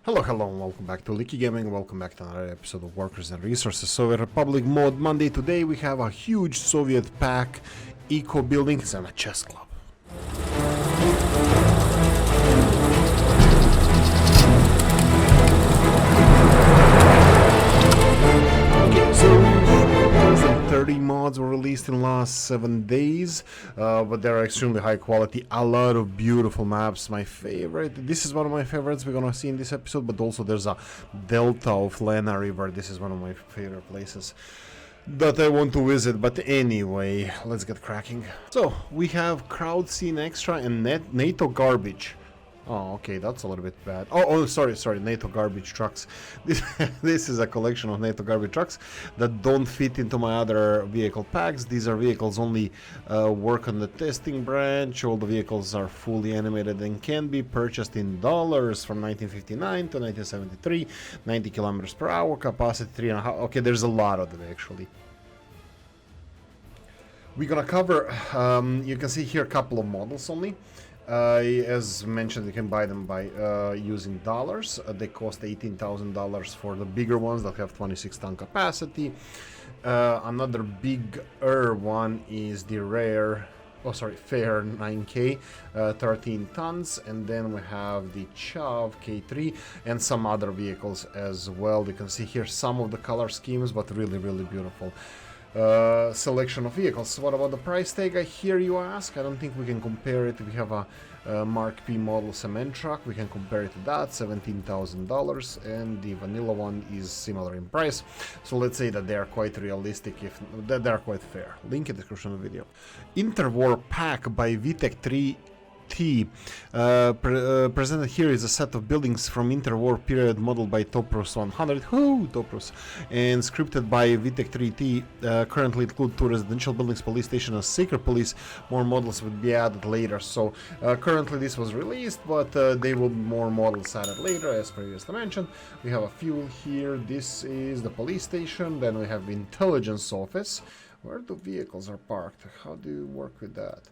Hello, and welcome back to Oolykee Gaming. Welcome back to another episode of Workers and Resources Soviet Republic Mode Monday. Today we have a huge Soviet pack eco building. It's on a chess club. Okay, so 30 mods were released in the last 7 days, but they're extremely high quality. A lot of beautiful maps. My favorite, this is one of my favorites we're gonna see in this episode, but also there's a delta of Lena River. This is one of my favorite places that I want to visit. But anyway, let's get cracking. So we have crowd scene extra and NATO garbage. Oh, okay, that's a little bit bad. Sorry, NATO garbage trucks. This is a collection of NATO garbage trucks that don't fit into my other vehicle packs. These are vehicles only work on the testing branch. All the vehicles are fully animated and can be purchased in dollars from 1959 to 1973. 90 kilometers per hour, capacity 3.5. Okay, there's a lot of them actually. We're gonna cover, you can see here a couple of models only. As mentioned, you can buy them by using dollars. They cost $18,000 for the bigger ones that have 26-ton capacity. Another bigger one is the Fair 9K, 13 tons, and then we have the Chav K3 and some other vehicles as well. You can see here some of the color schemes, but really beautiful selection of vehicles. What about the price tag, I hear you ask? I don't think we can compare it. We have a Mark P model cement truck. We can compare it to that, $17,000, and the vanilla one is similar in price. So let's say that they are quite realistic, if they are quite fair. Link in the description of the video. Interwar pack by VTech 3T. Presented here is a set of buildings from interwar period modeled by Topros 100, Topros, and scripted by VTech 3T. Currently include 2 residential buildings, police station, and secret police. More models would be added later. So currently this was released, but they will be more models added later, as previously mentioned. We have a few here. This is the police station. Then we have the intelligence office. Where the vehicles are parked? How do you work with that?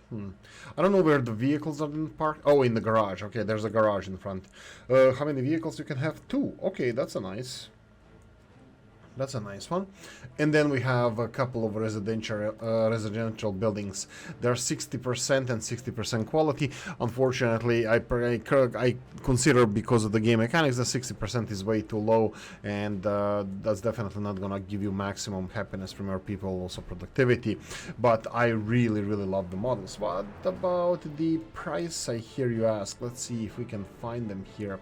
I don't know where the vehicles are in park. Oh, in the garage. Okay, there's a garage in front. How many vehicles you can have? 2. Okay, that's a nice one. And then we have a couple of residential buildings. They're 60% and 60% quality. Unfortunately, I consider, because of the game mechanics, that 60% is way too low, and that's definitely not gonna give you maximum happiness from your people, also productivity. But I really love the models. What about the price, I hear you ask? Let's see if we can find them here.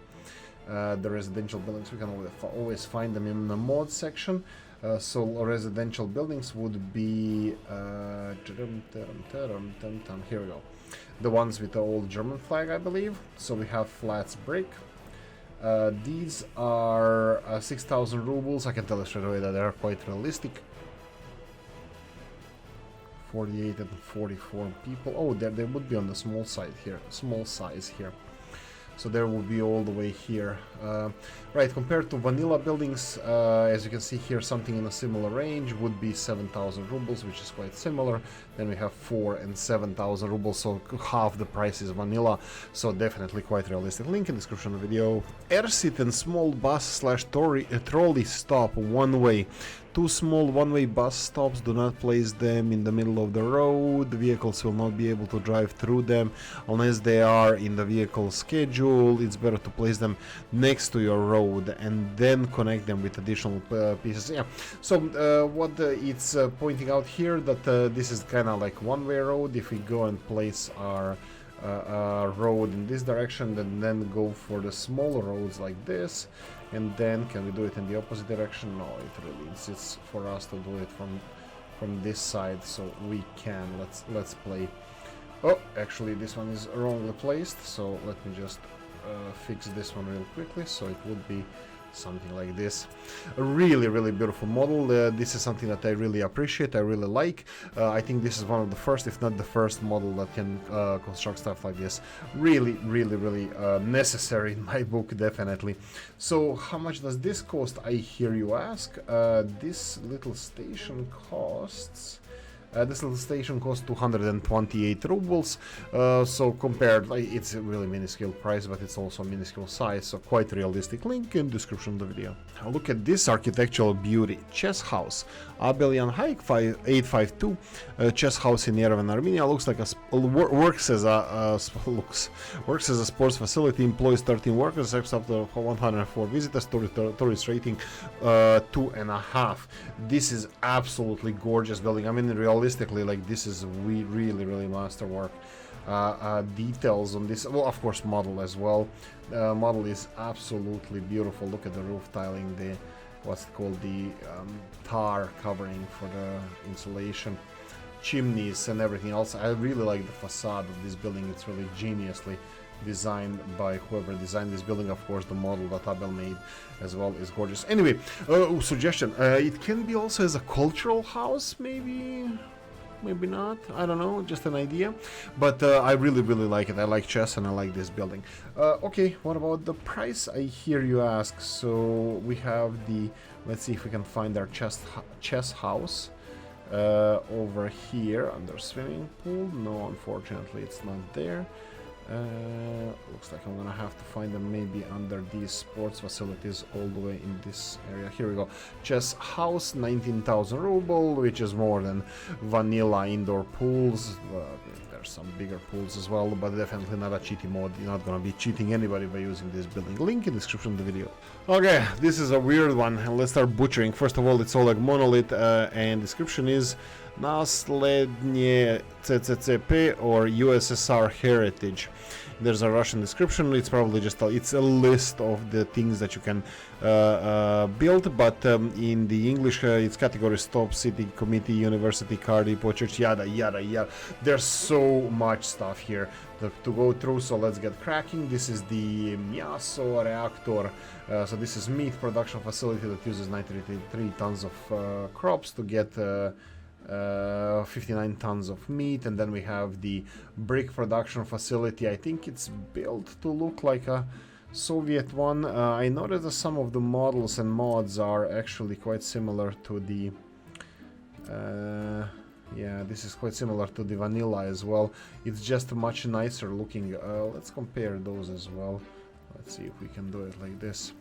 The residential buildings, we can always find them in the mod section. So residential buildings would be here we go, the ones with the old German flag, I believe. So we have flats brick. These are 6,000 rubles. I can tell you straight away that they are quite realistic. 48 and 44 people. Oh, they would be on the small size here. So there will be all the way here. Right, compared to vanilla buildings, as you can see here, something in a similar range would be 7,000 rubles, which is quite similar. Then we have 4,000 and 7,000 rubles, so half the price is vanilla. So definitely quite realistic. Link in the description of the video. Air-seat and small bus/trolley stop one way. 2 small one-way bus stops. Do not place them in the middle of the road. The vehicles will not be able to drive through them unless they are in the vehicle schedule. It's better to place them next to your road and then connect them with additional pieces. Yeah. So what it's pointing out here, that this is kind of like one-way road. If we go and place our road in this direction, then go for the smaller roads like this, and then can we do it in the opposite direction? No, it really insists for us to do it from this side, so we can. Let's play. Oh, actually this one is wrongly placed, so let me just fix this one real quickly. So it would be something like this. A really beautiful model. This is something that I really appreciate, I really like. I think this is one of the first, if not the first model that can construct stuff like this. Really necessary in my book, definitely. So how much does this cost, I hear you ask? This little station costs This little station costs 228 rubles, so compared, it's a really minuscule price, but it's also a minuscule size, so quite realistic. Link in description of the video. Look at this architectural beauty. Chess house, Abelian Haik 852, chess house in Yerevan, Armenia. Looks like works as a sports facility. Employs 13 workers, accepts up to 104 visitors. Tourist rating 2.5. This is absolutely gorgeous building. I mean, realistically, like, this is really masterwork. Details on this, well, of course, model as well. Model is absolutely beautiful. Look at the roof tiling, the what's it called, the tar covering for the insulation, chimneys and everything else. I really like the facade of this building. It's really geniusly designed by whoever designed this building. Of course, the model that Abel made as well is gorgeous. Anyway, suggestion, it can be also as a cultural house, maybe not, I don't know, just an idea, but I really like it. I like chess and I like this building. Okay, what about the price, I hear you ask? So we have the, let's see if we can find our chess house over here under swimming pool. No, unfortunately it's not there. Looks like I'm gonna have to find them maybe under these sports facilities all the way in this area. Here we go. Chess house, 19,000 ruble, which is more than vanilla indoor pools. There's some bigger pools as well, but definitely not a cheating mode. You're not gonna be cheating anybody by using this building. Link in the description of the video. Okay, this is a weird one. Let's start butchering. First of all, it's all like monolith, and description is Наследие СССР or USSR heritage. There's a Russian description. It's probably just it's a list of the things that you can build, but in the English it's category stop, city, committee, university, car depot, church, yada yada. There's so much stuff here to go through, so let's get cracking. This is the Мясо reactor, so this is meat production facility that uses 93 tons of crops to get 59 tons of meat. And then we have the brick production facility. I think it's built to look like a Soviet one. I noticed that some of the models and mods are actually quite similar to the yeah, this is quite similar to the vanilla as well. It's just much nicer looking. Let's compare those as well. Let's see if we can do it like this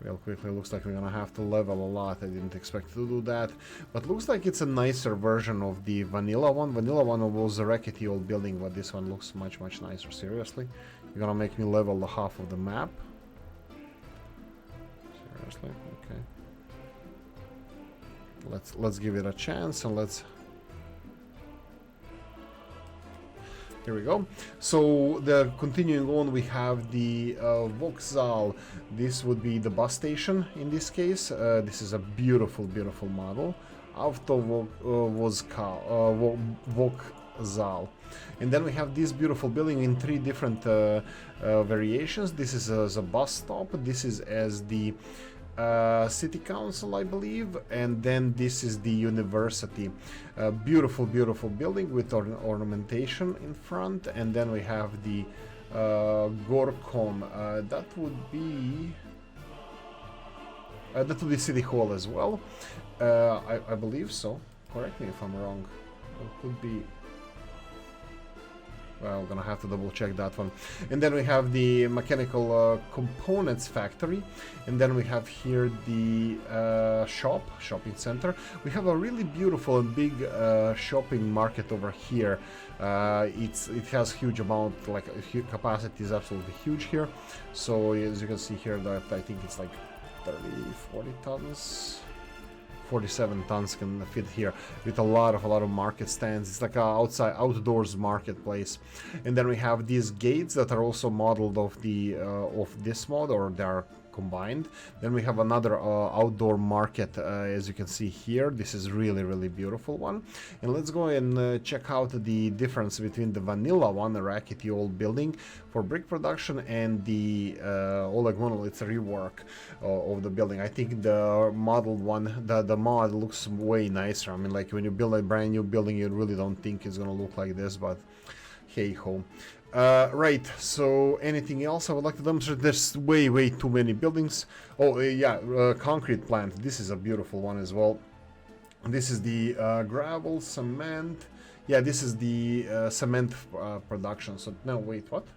real quickly. Looks like we're gonna have to level a lot. I didn't expect to do that, but looks like it's a nicer version of the vanilla one. Vanilla one was a rickety old building, but this one looks much nicer. Seriously, you're gonna make me level the half of the map? Seriously? Okay. Let's give it a chance, and let's. Here we go. So the continuing on, we have the Vokzal. This would be the bus station in this case. This is a beautiful model. Vokzal. And then we have this beautiful building in 3 different variations. This is as a bus stop. This is as the city council, I believe, and then this is the university. Beautiful building with ornamentation in front. And then we have the Gorkom. That would be city hall as well. I believe so. Correct me if I'm wrong. It could be. Well, gonna have to double check that one. And then we have the mechanical components factory, and then we have here the shopping center. We have a really beautiful and big shopping market over here. It has huge amount, like capacity is absolutely huge here. So as you can see here, that I think it's like 40 tons. 47 tons can fit here with a lot of market stands. It's like a outdoors marketplace. And then we have these gates that are also modeled of the of this mod, or they are combined. Then we have another outdoor market, as you can see here. This is really beautiful one. And let's go and check out the difference between the vanilla one, a rackety old building for brick production, and the Oolykee monolith rework of the building. I think the modeled one, the mod looks way nicer. I mean, like when you build a brand new building, you really don't think it's gonna look like this, but hey ho. Right, so anything else I would like to demonstrate? There's way too many buildings. Oh, yeah, concrete plant. This is a beautiful one as well. This is the gravel, cement. Yeah, this is the cement production. So no, wait, what?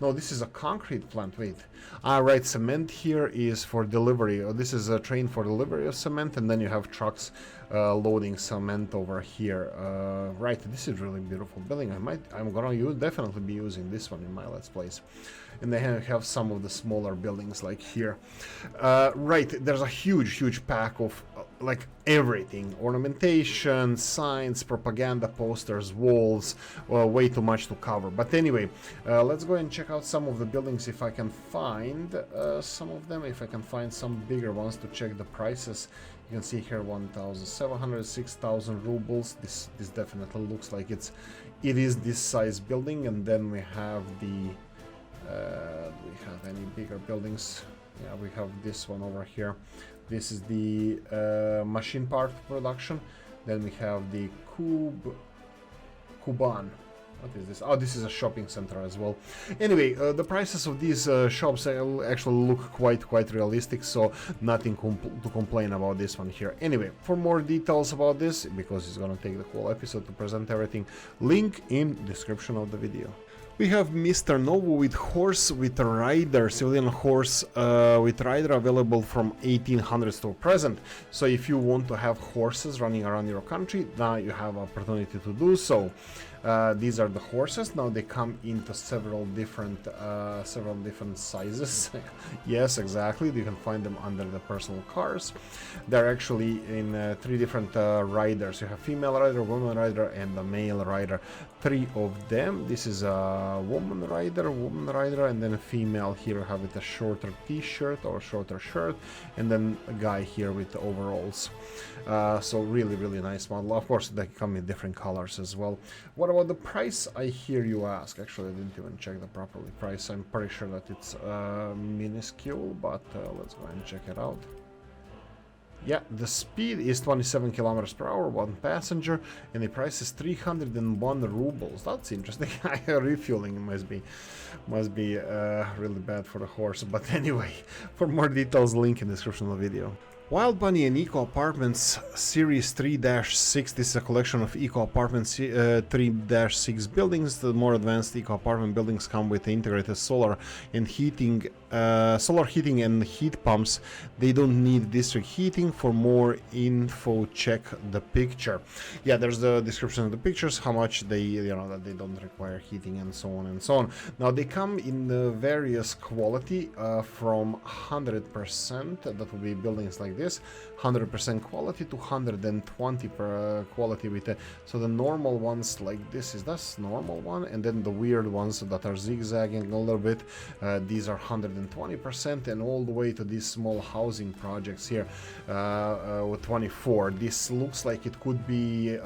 No, this is a concrete plant. Wait. Right, cement here is for delivery. This is a train for delivery of cement, and then you have trucks loading cement over here. Right, this is really beautiful building. I'm gonna definitely be using this one in my Let's Plays. And they have some of the smaller buildings like here. Right, there's a huge pack of like everything: ornamentation, signs, propaganda posters, walls. Way too much to cover. But anyway, let's go and check out some of the buildings if I can find some of them. If I can find some bigger ones to check the prices. You can see here 1,700, 6,000 rubles. This definitely looks like it is this size building. And then we have the do we have any bigger buildings? Yeah, we have this one over here. This is the machine part production. Then we have the Kuban. What is this? Oh, this is a shopping center as well. Anyway, the prices of these shops actually look quite realistic, so nothing to complain about this one here. Anyway, for more details about this, because it's gonna take the whole episode to present everything, link in description of the video. We have Mr. Novo with horse with rider, civilian horse with rider available from 1800s to present. So if you want to have horses running around your country, now you have opportunity to do so. These are the horses. Now they come into several different sizes. Yes, exactly. You can find them under the personal cars. They're actually in 3 different riders. You have female rider, woman rider, and a male rider. 3 of them. This is a woman rider, and then a female here. You have with a shorter t-shirt or shorter shirt, and then a guy here with the overalls. So really nice model. Of course, they come in different colors as well. What about the price, I hear you ask? Actually, I didn't even check the properly price. I'm pretty sure that it's minuscule, but let's go and check it out. Yeah, the speed is 27 kilometers per hour, 1 passenger, and the price is 301 rubles. That's interesting. Refueling must be really bad for the horse. But anyway, for more details, link in the description of the video. Wild Bunny and Ecopartments Series 3-6. This is a collection of Ecopartment 3-6 buildings. The more advanced Ecopartment buildings come with integrated solar heating and heat pumps. They don't need district heating. For more info, check the picture. Yeah, there's the description of the pictures, how much they, that they don't require heating and so on and so on. Now they come in the various quality from 100%, that will be buildings like this, 100% quality to 120 quality with it. So the normal ones like that's normal one, and then the weird ones that are zigzagging a little bit, these are 120%, and all the way to these small housing projects here with 24. This looks like it could be 6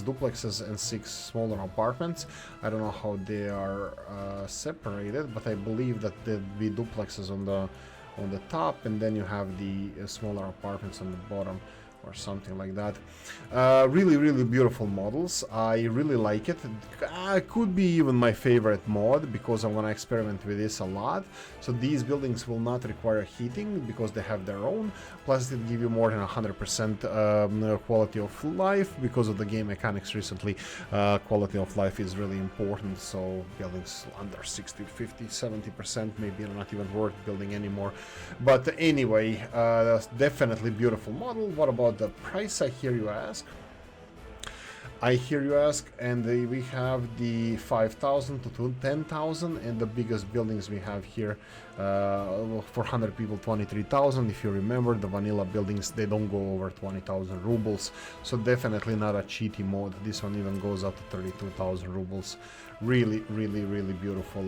duplexes and 6 smaller apartments. I don't know how they are separated, but I believe that there'd be duplexes on the top, and then you have the smaller apartments on the bottom, or something like that. Really beautiful models. I really like it. Could be even my favorite mod, because I want to experiment with this a lot. So these buildings will not require heating because they have their own, plus it give you more than 100% quality of life. Because of the game mechanics recently, quality of life is really important, so buildings under 60, 50, 70% maybe are not even worth building anymore. But anyway, that's definitely beautiful model. What about the price, I hear you ask? And we have the 5,000 to 10,000, and the biggest buildings we have here for 100 people, 23,000. If you remember, the vanilla buildings, they don't go over 20,000 rubles, so definitely not a cheaty mode. This one even goes up to 32,000 rubles. Really beautiful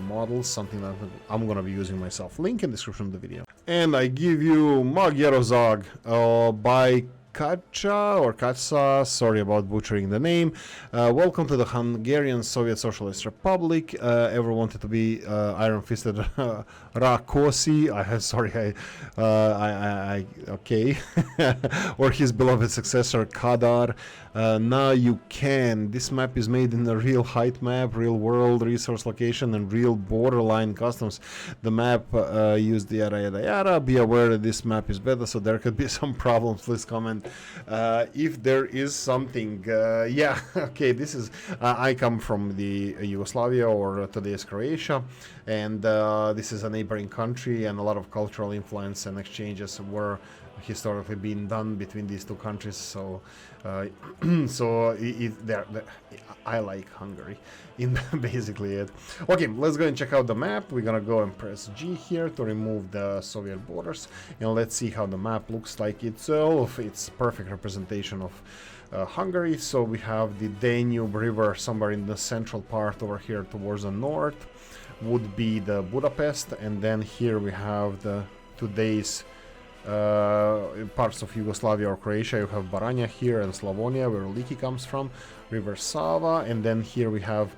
models, something that I'm gonna be using myself. Link in the description of the video. And I give you Magyarország by Kacha or Katsa, sorry about butchering the name. Welcome to the Hungarian Soviet Socialist Republic. Ever wanted to be iron-fisted Rákosi? Okay. Or his beloved successor Kadar. Now you can. This map is made in a real height map, real world resource location, and real borderline customs. The map used the yada. Be aware that this map is better, so there could be some problems. Please comment if there is something, yeah, okay, this is, I come from the Yugoslavia, or today's Croatia, and this is a neighboring country, and a lot of cultural influence and exchanges were historically being done between these two countries. So I like Hungary in basically it. Okay, let's go and check out the map. We're gonna go and press G here to remove the Soviet borders, and let's see how the map looks like itself. It's perfect representation of Hungary. So we have the Danube River somewhere in the central part over here towards the north would be the Budapest, and then here we have the today's parts of Yugoslavia or Croatia. You have Baranja here and Slavonia, where Oolykee comes from, River Sava, and then here we have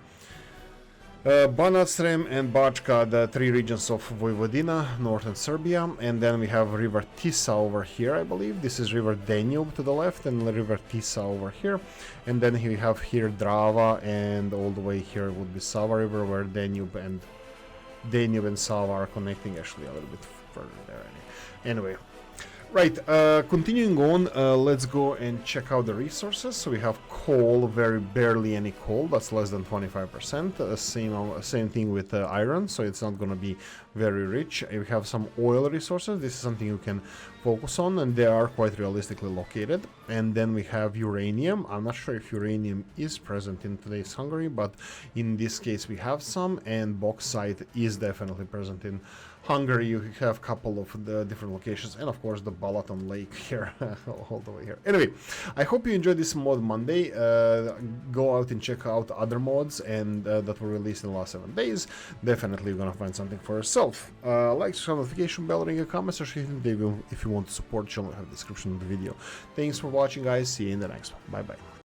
Banat, Srem and Bačka, the three regions of Vojvodina, northern Serbia, and then we have River Tisa over here, I believe. This is River Danube to the left and River Tisa over here, and then we have here Drava, and all the way here would be Sava River, where Danube and Sava are connecting, actually a little bit further there. Anyway, right, continuing on, let's go and check out the resources. So we have coal, very barely any coal, that's less than 25%. Same thing with iron, so it's not going to be very rich. We have some oil resources. This is something you can focus on, and they are quite realistically located. And then we have uranium. I'm not sure if uranium is present in today's Hungary, but in this case we have some, and bauxite is definitely present in Hungary. You have a couple of the different locations, and of course the Balaton Lake here, all the way here. Anyway, I hope you enjoyed this mod Monday. Go out and check out other mods and that were released in the last 7 days. Definitely you're gonna find something for yourself. Like, subscribe, notification bell, ring a comment, section if you want to support the channel, have the description of the video. Thanks for watching, guys. See you in the next one. Bye bye.